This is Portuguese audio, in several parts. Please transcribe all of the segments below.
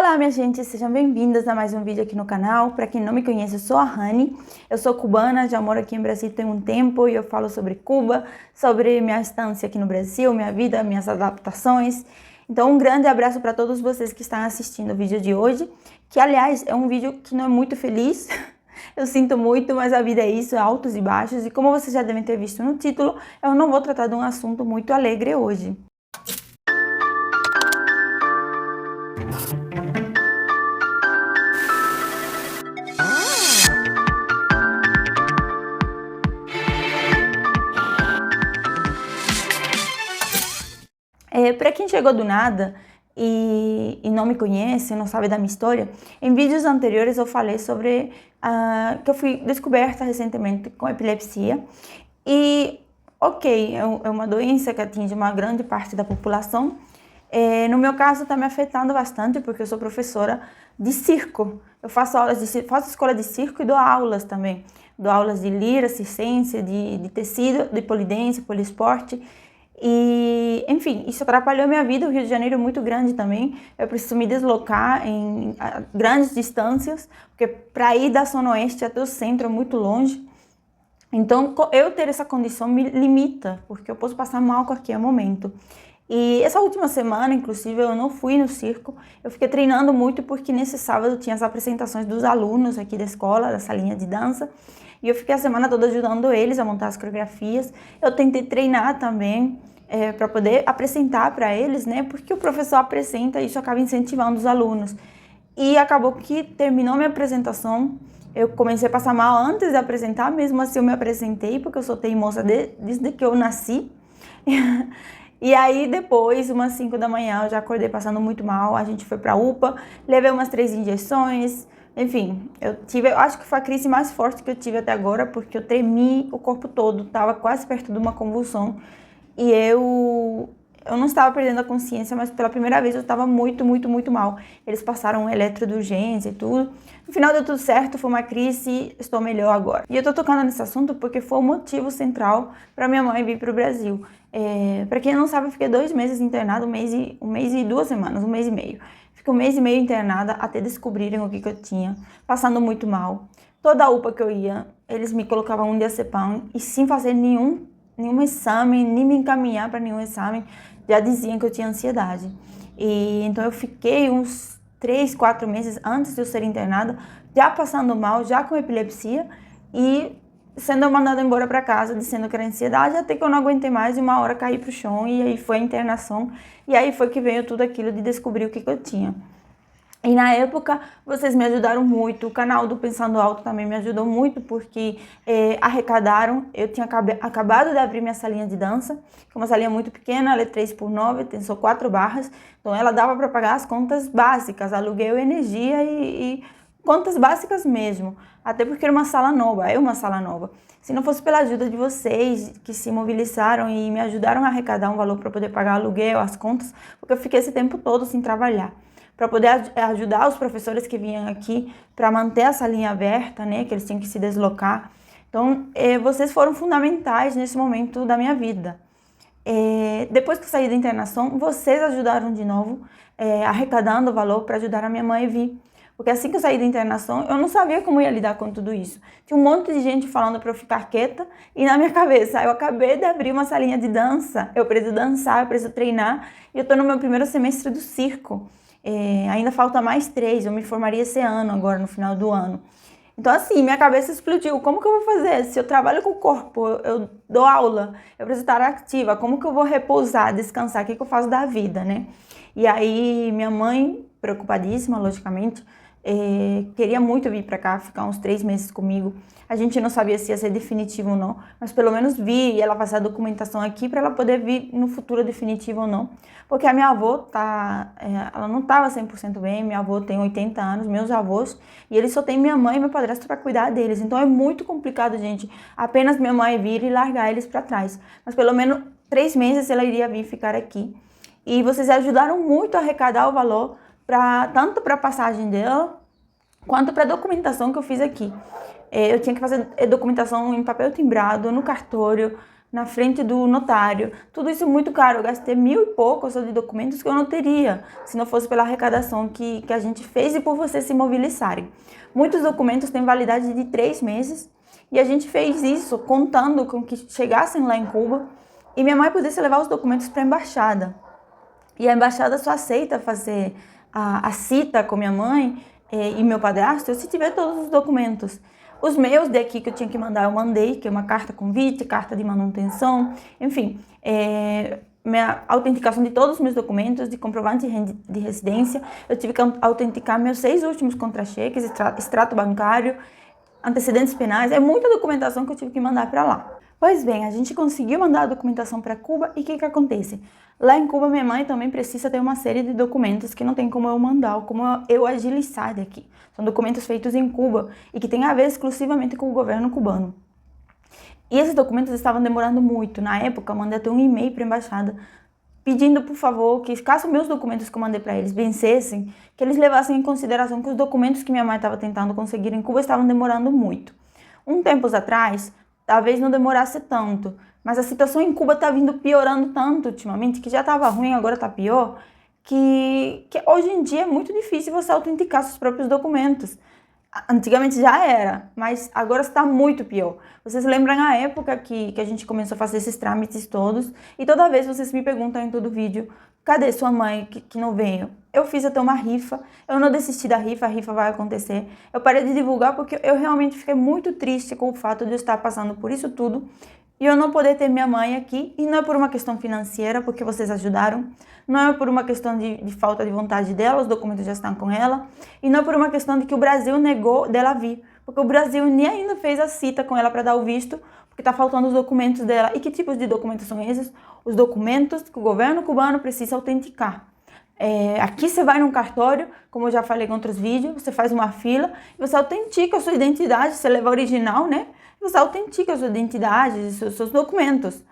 Olá, minha gente, sejam bem-vindas a mais um vídeo aqui no canal. Para quem não me conhece, eu sou a Rani, eu sou cubana, já moro aqui em Brasil tem um tempo e eu falo sobre Cuba, sobre minha estância aqui no Brasil, minha vida, minhas adaptações. Então, um grande abraço para todos vocês que estão assistindo o vídeo de hoje, que, aliás, é um vídeo que não é muito feliz. Eu sinto muito, mas a vida é isso, é altos e baixos. E como vocês já devem ter visto no título, eu não vou tratar de um assunto muito alegre hoje. Para quem chegou do nada e não me conhece, não sabe da minha história, em vídeos anteriores eu falei sobre que eu fui descoberta recentemente com epilepsia e, é uma doença que atinge uma grande parte da população. No meu caso está me afetando bastante porque eu sou professora de circo. Eu faço faço escola de circo e dou aulas também. Dou aulas de lira, circense, de tecido, de polidense, poliesporte. E, enfim, isso atrapalhou a minha vida. O Rio de Janeiro é muito grande também. Eu preciso me deslocar em grandes distâncias, porque para ir da Zona Oeste até o centro é muito longe. Então, eu ter essa condição me limita, porque eu posso passar mal a qualquer momento. E essa última semana, inclusive, eu não fui no circo. Eu fiquei treinando muito porque nesse sábado tinha as apresentações dos alunos aqui da escola, da salinha de dança. E eu fiquei a semana toda ajudando eles a montar as coreografias. Eu tentei treinar também para poder apresentar para eles, né? Porque o professor apresenta e isso acaba incentivando os alunos. E acabou que terminou minha apresentação. Eu comecei a passar mal antes de apresentar, mesmo assim eu me apresentei, porque eu sou teimosa desde que eu nasci. E aí depois, umas 5 da manhã, eu já acordei passando muito mal, a gente foi pra UPA, levei umas 3 injeções, enfim, eu acho que foi a crise mais forte que eu tive até agora, porque eu tremi o corpo todo, tava quase perto de uma convulsão, e eu não estava perdendo a consciência, mas pela primeira vez eu estava muito, muito, muito mal. Eles passaram um eletro de urgência e tudo. No final deu tudo certo, foi uma crise, estou melhor agora. E eu tô tocando nesse assunto porque foi o motivo central para minha mãe vir para o Brasil. Para quem não sabe, eu fiquei 2 meses internada, um mês e 2 semanas, um mês e meio. Fiquei 1 mês e meio internada até descobrirem o que eu tinha, passando muito mal. Toda a UPA que eu ia, eles me colocavam um diazepam e sem fazer nenhum exame, nem me encaminhar para nenhum exame, já diziam que eu tinha ansiedade. E então eu fiquei uns 3, 4 meses antes de eu ser internada, já passando mal, já com epilepsia e sendo mandada embora para casa, dizendo que era ansiedade, até que eu não aguentei mais e uma hora caí pro chão e aí foi a internação. E aí foi que veio tudo aquilo de descobrir o que eu tinha. E na época, vocês me ajudaram muito, o canal do Pensando Alto também me ajudou muito, porque arrecadaram, eu tinha acabado de abrir minha salinha de dança, que é uma salinha muito pequena, ela é 3x9, tem só 4 barras, então ela dava para pagar as contas básicas, aluguel, energia e contas básicas mesmo, até porque era uma sala nova, Se não fosse pela ajuda de vocês, que se mobilizaram e me ajudaram a arrecadar um valor para poder pagar aluguel, as contas, porque eu fiquei esse tempo todo sem trabalhar, para poder ajudar os professores que vinham aqui para manter a salinha aberta, né, que eles tinham que se deslocar. Então, vocês foram fundamentais nesse momento da minha vida. Depois que eu saí da internação, vocês ajudaram de novo, arrecadando o valor para ajudar a minha mãe a vir. Porque assim que eu saí da internação, eu não sabia como ia lidar com tudo isso. Tinha um monte de gente falando para eu ficar quieta e na minha cabeça, eu acabei de abrir uma salinha de dança, eu preciso dançar, eu preciso treinar e eu estou no meu primeiro semestre do circo. Ainda falta mais 3, eu me formaria esse ano, agora no final do ano. Então assim, minha cabeça explodiu, como que eu vou fazer? Se eu trabalho com o corpo, eu dou aula, eu preciso estar ativa, como que eu vou repousar, descansar, o que eu faço da vida, né? E aí minha mãe, preocupadíssima, logicamente, queria muito vir para cá, ficar uns 3 meses comigo. A gente não sabia se ia ser definitivo ou não, mas pelo menos vir e ela fazer a documentação aqui para ela poder vir no futuro definitivo ou não. Porque a minha avó ela não estava 100% bem, minha avó tem 80 anos, meus avós, e eles só têm minha mãe e meu padrasto para cuidar deles. Então é muito complicado, gente, apenas minha mãe vir e largar eles para trás. Mas pelo menos 3 meses ela iria vir ficar aqui. E vocês ajudaram muito a arrecadar o valor, tanto para a passagem dela, quanto para a documentação que eu fiz aqui. Eu tinha que fazer documentação em papel timbrado, no cartório, na frente do notário. Tudo isso muito caro. Eu gastei 1.000 e pouco só de documentos que eu não teria se não fosse pela arrecadação que a gente fez e por vocês se mobilizarem. Muitos documentos têm validade de 3 meses e a gente fez isso contando com que chegassem lá em Cuba e minha mãe pudesse levar os documentos para a embaixada. E a embaixada só aceita fazer a cita com minha mãe e meu padrasto se tiver todos os documentos. Os meus daqui que eu tinha que mandar, eu mandei, que é uma carta convite, carta de manutenção, enfim, minha autenticação de todos os meus documentos, de comprovante de residência, eu tive que autenticar meus 6 últimos contra-cheques, extrato bancário, antecedentes penais, é muita documentação que eu tive que mandar para lá. Pois bem, a gente conseguiu mandar a documentação para Cuba e o que acontece? Lá em Cuba, minha mãe também precisa ter uma série de documentos que não tem como eu mandar, como eu agilizar daqui. São documentos feitos em Cuba e que têm a ver exclusivamente com o governo cubano. E esses documentos estavam demorando muito. Na época, eu mandei até um e-mail para a embaixada pedindo, por favor, que caso meus documentos que eu mandei para eles vencessem, que eles levassem em consideração que os documentos que minha mãe estava tentando conseguir em Cuba estavam demorando muito. Um tempo atrás, talvez não demorasse tanto, mas a situação em Cuba está vindo piorando tanto ultimamente, que já estava ruim, agora está pior, que hoje em dia é muito difícil você autenticar seus próprios documentos. Antigamente já era, mas agora está muito pior. Vocês lembram a época que a gente começou a fazer esses trâmites todos, e toda vez vocês me perguntam em todo vídeo, cadê sua mãe que não veio? Eu fiz até uma rifa, eu não desisti da rifa, a rifa vai acontecer. Eu parei de divulgar porque eu realmente fiquei muito triste com o fato de eu estar passando por isso tudo e eu não poder ter minha mãe aqui. E não é por uma questão financeira, porque vocês ajudaram, não é por uma questão de falta de vontade dela, os documentos já estão com ela, e não é por uma questão de que o Brasil negou dela vir, porque o Brasil nem ainda fez a cita com ela para dar o visto, porque está faltando os documentos dela. E que tipos de documentos são esses? Os documentos que o governo cubano precisa autenticar. Aqui você vai num cartório, como eu já falei em outros vídeos, você faz uma fila, você autentica a sua identidade, você leva a original, né? Você autentica a sua identidade, seus documentos.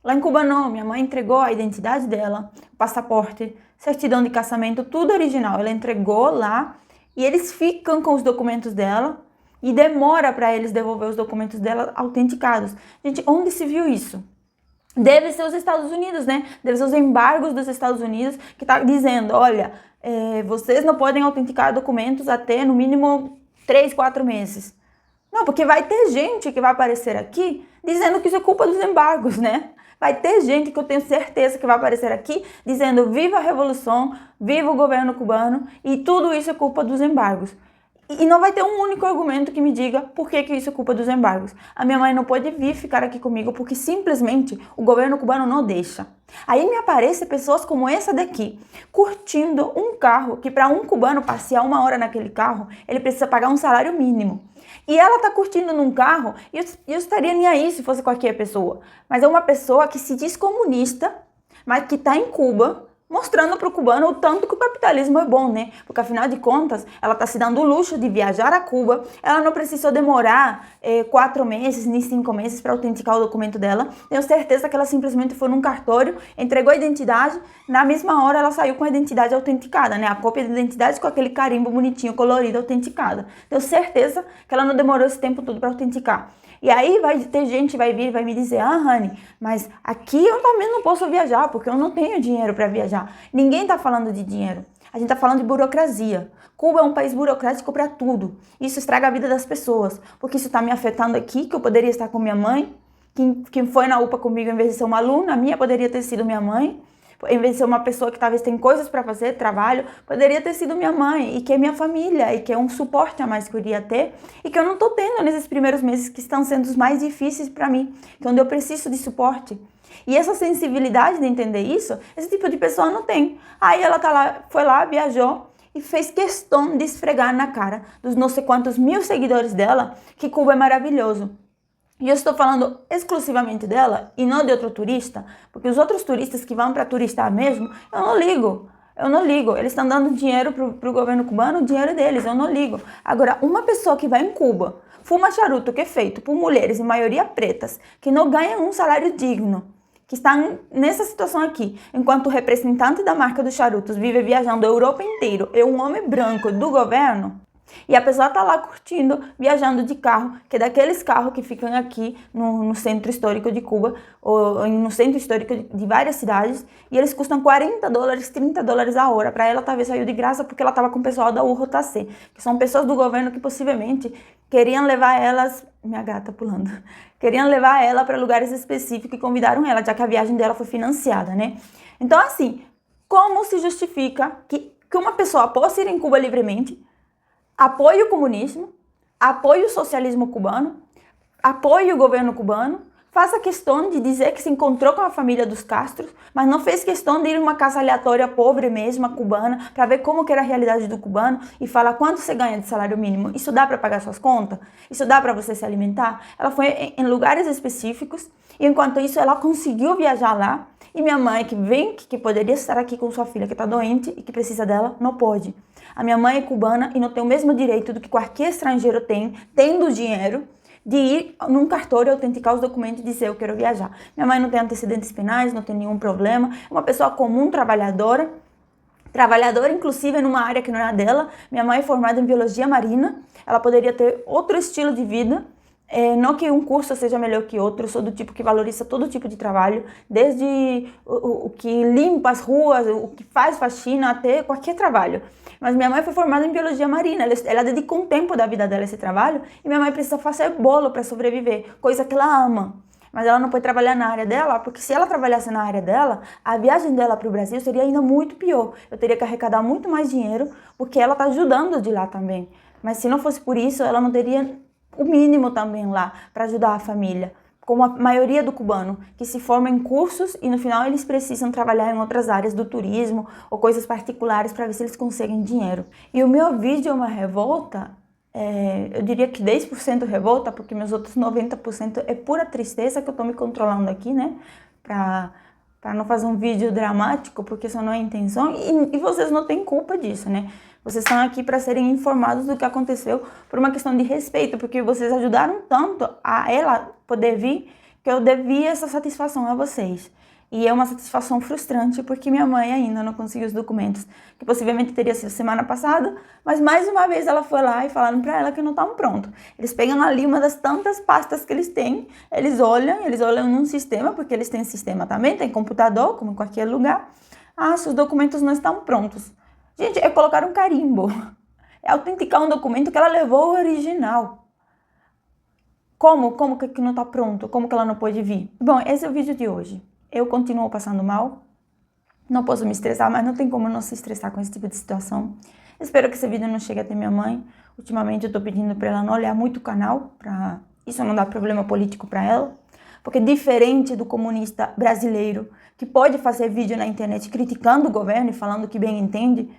Lá em Cuba não, minha mãe entregou a identidade dela, passaporte, certidão de casamento, tudo original. Ela entregou lá e eles ficam com os documentos dela e demora para eles devolver os documentos dela autenticados. Gente, onde se viu isso? Deve ser os Estados Unidos, né? Deve ser os embargos dos Estados Unidos que tá dizendo, olha, vocês não podem autenticar documentos até no mínimo 3, 4 meses. Não, porque vai ter gente que vai aparecer aqui dizendo que isso é culpa dos embargos, né? Vai ter gente que eu tenho certeza que vai aparecer aqui dizendo viva a revolução, viva o governo cubano e tudo isso é culpa dos embargos. E não vai ter um único argumento que me diga por que isso é culpa dos embargos. A minha mãe não pode vir ficar aqui comigo porque simplesmente o governo cubano não deixa. Aí me aparecem pessoas como essa daqui, curtindo um carro que para um cubano passear 1 hora naquele carro, ele precisa pagar um salário mínimo. E ela tá curtindo num carro e eu estaria nem aí se fosse qualquer pessoa. Mas é uma pessoa que se diz comunista, mas que tá em Cuba, mostrando para o cubano o tanto que o capitalismo é bom, né? Porque afinal de contas, ela está se dando o luxo de viajar a Cuba, ela não precisou demorar 4 meses, nem 5 meses para autenticar o documento dela. Tenho certeza que ela simplesmente foi num cartório, entregou a identidade, na mesma hora ela saiu com a identidade autenticada, né? A cópia de identidade com aquele carimbo bonitinho, colorido, autenticada. Tenho certeza que ela não demorou esse tempo todo para autenticar. E aí vai ter gente que vai vir e vai me dizer, Rani, mas aqui eu também não posso viajar, porque eu não tenho dinheiro para viajar. Ninguém está falando de dinheiro, a gente está falando de burocracia. Cuba é um país burocrático para tudo. Isso estraga a vida das pessoas, porque isso está me afetando aqui, que eu poderia estar com minha mãe, quem foi na UPA comigo, em vez de ser uma aluna, a minha poderia ter sido minha mãe. Em vez de ser uma pessoa que talvez tem coisas para fazer, trabalho, poderia ter sido minha mãe, e que é minha família, e que é um suporte a mais que eu iria ter, e que eu não estou tendo nesses primeiros meses que estão sendo os mais difíceis para mim, que é onde eu preciso de suporte. E essa sensibilidade de entender isso, esse tipo de pessoa não tem. Aí ela foi lá, viajou, e fez questão de esfregar na cara dos não sei quantos 1000 seguidores dela, que Cuba é maravilhoso. E eu estou falando exclusivamente dela e não de outro turista, porque os outros turistas que vão para turistar mesmo, eu não ligo. Eles estão dando dinheiro pro governo cubano, o dinheiro deles, eu não ligo. Agora, uma pessoa que vai em Cuba, fuma charuto que é feito por mulheres, em maioria pretas, que não ganham um salário digno, que estão nessa situação aqui, enquanto o representante da marca dos charutos vive viajando a Europa inteira, é um homem branco do governo. E a pessoa tá lá curtindo, viajando de carro, que é daqueles carros que ficam aqui no centro histórico de Cuba, ou no centro histórico de várias cidades, e eles custam $40, $30 a hora. Para ela, talvez saiu de graça porque ela tava com o pessoal da UROTAC, que são pessoas do governo que possivelmente queriam levar elas... Minha gata pulando. Queriam levar ela para lugares específicos e convidaram ela, já que a viagem dela foi financiada, né? Então, assim, como se justifica que uma pessoa possa ir em Cuba livremente, apoie o comunismo, apoie o socialismo cubano, apoie o governo cubano, faça questão de dizer que se encontrou com a família dos Castros, mas não fez questão de ir em uma casa aleatória, pobre mesmo, cubana, para ver como que era a realidade do cubano e falar quanto você ganha de salário mínimo. Isso dá para pagar suas contas? Isso dá para você se alimentar? Ela foi em lugares específicos e enquanto isso ela conseguiu viajar lá. E minha mãe, que poderia estar aqui com sua filha que está doente e que precisa dela, não pode. A minha mãe é cubana e não tem o mesmo direito do que qualquer estrangeiro tem, tendo dinheiro, de ir num cartório, autenticar os documentos e dizer eu quero viajar. Minha mãe não tem antecedentes penais, não tem nenhum problema, é uma pessoa comum, trabalhadora inclusive numa área que não é a dela. Minha mãe é formada em biologia marina, ela poderia ter outro estilo de vida. Não que um curso seja melhor que outro, eu sou do tipo que valoriza todo tipo de trabalho, desde o que limpa as ruas, o que faz faxina, até qualquer trabalho. Mas minha mãe foi formada em biologia marina, ela dedicou um tempo da vida dela a esse trabalho, e minha mãe precisa fazer bolo para sobreviver, coisa que ela ama. Mas ela não pode trabalhar na área dela, porque se ela trabalhasse na área dela, a viagem dela para o Brasil seria ainda muito pior. Eu teria que arrecadar muito mais dinheiro, porque ela está ajudando de lá também. Mas se não fosse por isso, ela não teria o mínimo também lá para ajudar a família, como a maioria do cubano, que se forma em cursos e no final eles precisam trabalhar em outras áreas do turismo ou coisas particulares para ver se eles conseguem dinheiro. E o meu vídeo é uma revolta, eu diria que 10% revolta, porque meus outros 90% é pura tristeza que eu tô me controlando aqui, né, para não fazer um vídeo dramático, porque isso não é a intenção, e vocês não têm culpa disso, né? Vocês estão aqui para serem informados do que aconteceu por uma questão de respeito, porque vocês ajudaram tanto a ela poder vir, que eu devia essa satisfação a vocês. E é uma satisfação frustrante, porque minha mãe ainda não conseguiu os documentos, que possivelmente teria sido semana passada, mas mais uma vez ela foi lá e falaram para ela que não estavam prontos. Eles pegam ali uma das tantas pastas que eles têm, eles olham num sistema, porque eles têm sistema também, tem computador, como em qualquer lugar. Se os documentos não estão prontos. Gente, é colocar um carimbo, é autenticar um documento que ela levou o original. Como que não está pronto? Como que ela não pode vir? Bom, esse é o vídeo de hoje. Eu continuo passando mal, não posso me estressar, mas não tem como não se estressar com esse tipo de situação. Espero que esse vídeo não chegue até minha mãe. Ultimamente eu estou pedindo para ela não olhar muito o canal, para isso não dar problema político para ela. Porque diferente do comunista brasileiro, que pode fazer vídeo na internet criticando o governo e falando que bem entende,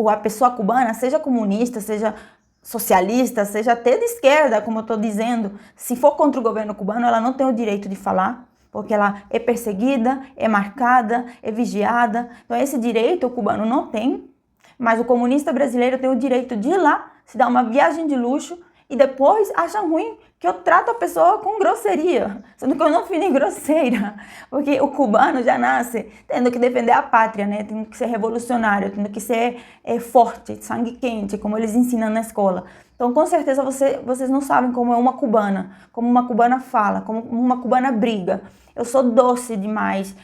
a pessoa cubana, seja comunista, seja socialista, seja até de esquerda, como eu estou dizendo, se for contra o governo cubano, ela não tem o direito de falar, porque ela é perseguida, é marcada, é vigiada. Então esse direito o cubano não tem, mas o comunista brasileiro tem o direito de ir lá, se dar uma viagem de luxo, e depois acham ruim que eu trato a pessoa com grosseria, sendo que eu não fui nem grosseira, porque o cubano já nasce tendo que defender a pátria, né? Tendo que ser revolucionário, tendo que ser forte, sangue quente, como eles ensinam na escola. Então, com certeza, vocês não sabem como é uma cubana fala, como uma cubana briga. Eu sou doce demais,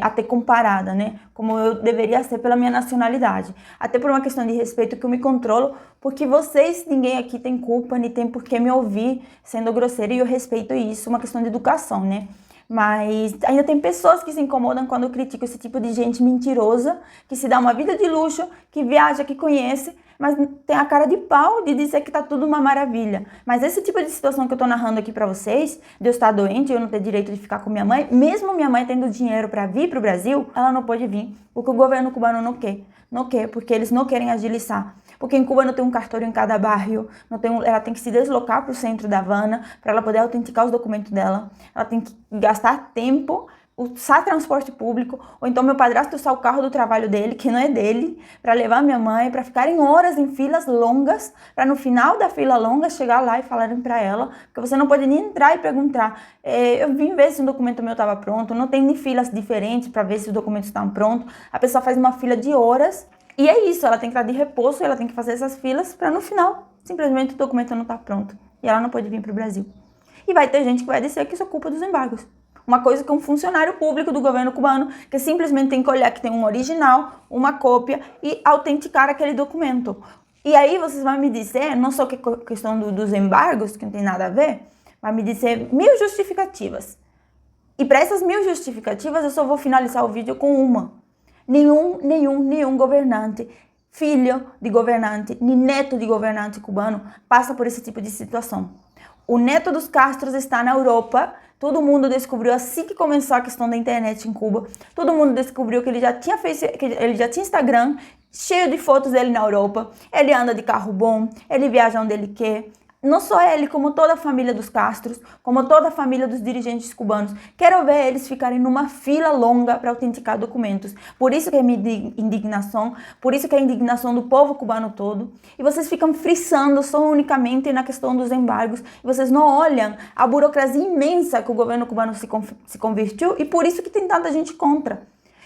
até comparada, né? Como eu deveria ser pela minha nacionalidade. Até por uma questão de respeito que eu me controlo, porque ninguém aqui tem culpa, nem tem por que me ouvir sendo grosseira, e eu respeito isso, uma questão de educação, né? Mas ainda tem pessoas que se incomodam quando eu critico esse tipo de gente mentirosa, que se dá uma vida de luxo, que viaja, que conhece, mas tem a cara de pau de dizer que tá tudo uma maravilha. Mas esse tipo de situação que eu tô narrando aqui pra vocês, de eu estar doente e eu não ter direito de ficar com minha mãe, mesmo minha mãe tendo dinheiro pra vir pro Brasil, ela não pode vir, porque o governo cubano não quer. Não quer, porque eles não querem agilizar. Porque em Cuba não tem um cartório em cada bairro, ela tem que se deslocar para o centro da Havana para ela poder autenticar os documentos dela. Ela tem que gastar tempo, usar transporte público, ou então meu padrasto usar o carro do trabalho dele, que não é dele, para levar minha mãe, para ficarem horas em filas longas, para no final da fila longa chegar lá e falarem para ela, porque você não pode nem entrar e perguntar. Eu vim ver se o documento meu estava pronto, não tem nem filas diferentes para ver se os documentos estão prontos. A pessoa faz uma fila de horas E é isso, ela tem que estar de repouso, ela tem que fazer essas filas para no final, simplesmente o documento não tá pronto. E ela não pode vir para o Brasil. E vai ter gente que vai dizer que isso é culpa dos embargos. Uma coisa que um funcionário público do governo cubano, que simplesmente tem que olhar que tem um original, uma cópia e autenticar aquele documento. E aí vocês vão me dizer, não só que questão dos embargos, que não tem nada a ver, vai me dizer 1000 justificativas. E para essas 1000 justificativas eu só vou finalizar o vídeo com uma. Nenhum governante, filho de governante, nem neto de governante cubano passa por esse tipo de situação. O neto dos Castros está na Europa. Todo mundo descobriu assim que começou a questão da internet em Cuba. Todo mundo descobriu que ele já tinha Instagram cheio de fotos dele na Europa. Ele anda de carro bom, ele viaja onde ele quer. Não só ele, como toda a família dos Castros, como toda a família dos dirigentes cubanos. Quero ver eles ficarem numa fila longa para autenticar documentos. Por isso que é minha indignação, por isso que é a indignação do povo cubano todo. E vocês ficam frisando só unicamente na questão dos embargos. E vocês não olham a burocracia imensa que o governo cubano se convertiu e por isso que tem tanta gente contra.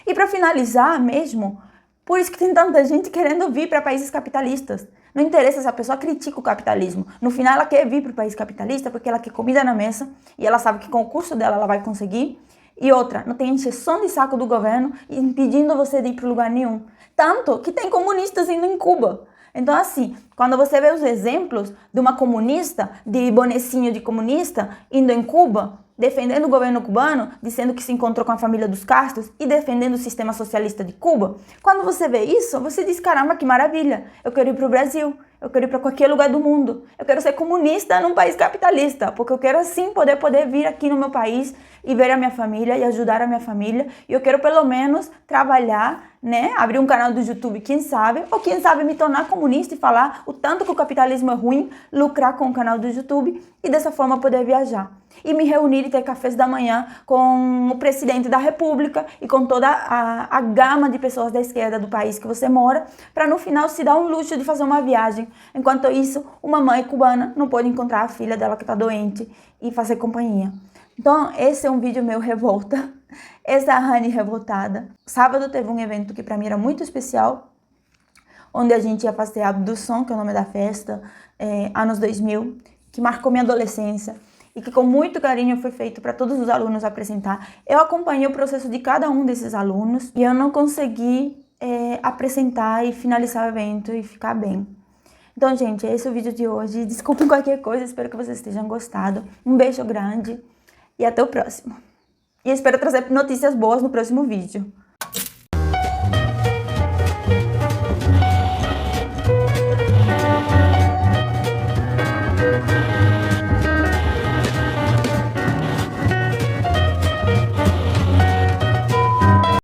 E para finalizar mesmo, por isso que tem tanta gente querendo vir para países capitalistas. Não interessa se a pessoa critica o capitalismo. No final, ela quer vir para o país capitalista porque ela quer comida na mesa e ela sabe que com o curso dela ela vai conseguir. E outra, não tem encheção de saco do governo impedindo você de ir para lugar nenhum. Tanto que tem comunistas indo em Cuba. Então, assim, quando você vê os exemplos de uma comunista, de bonecinho de comunista, indo em Cuba, defendendo o governo cubano, dizendo que se encontrou com a família dos Castros e defendendo o sistema socialista de Cuba, quando você vê isso, você diz, caramba, que maravilha, eu quero ir para o Brasil, eu quero ir para qualquer lugar do mundo, eu quero ser comunista num país capitalista, porque eu quero assim poder vir aqui no meu país e ver a minha família e ajudar a minha família, e eu quero pelo menos trabalhar, né, abrir um canal do YouTube, quem sabe, ou quem sabe me tornar comunista e falar o tanto que o capitalismo é ruim, lucrar com o canal do YouTube e dessa forma poder viajar. E me reunir e ter cafés da manhã com o presidente da república e com toda a gama de pessoas da esquerda do país que você mora, para no final se dar um luxo de fazer uma viagem. Enquanto isso, uma mãe cubana não pode encontrar a filha dela que está doente e fazer companhia. Então, esse é um vídeo meu revolta. Essa é a Rani revoltada. Sábado teve um evento que para mim era muito especial, onde a gente ia fazer a Abdução, que é o nome da festa, anos 2000, que marcou minha adolescência e que com muito carinho foi feito para todos os alunos apresentar. Eu acompanhei o processo de cada um desses alunos e eu não consegui apresentar e finalizar o evento e ficar bem. Então, gente, esse é o vídeo de hoje. Desculpem qualquer coisa, espero que vocês tenham gostado. Um beijo grande e até o próximo. E espero trazer notícias boas no próximo vídeo.